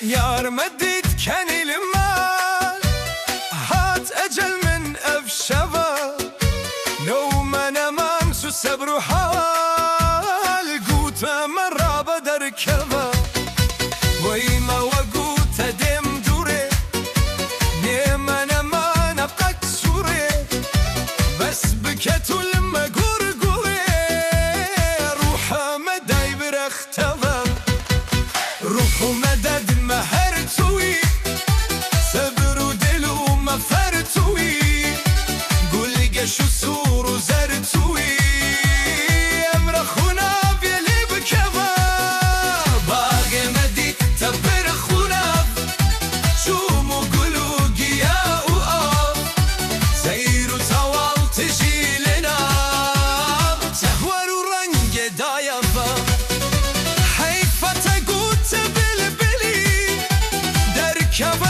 يار مديت كان المال هات أجل من أفشبا لو ما نمان سبر حال قوت مرة بدر كبا ويما وقوت دم دوري نيما نمان أبقى كسوري بس بكتو لما قرقوري روحا مداي برختبا روحو مدد مهرتوي صبر ودلو مفرتوي قولي قشو سور وزرتوي امرخونا بيلي بكبا باقي مدي تبر خونا شومو قولو قيا وآب سيرو توال تجي لنا تهور ورنج دايفا حيفا تقوت بالبلي دركب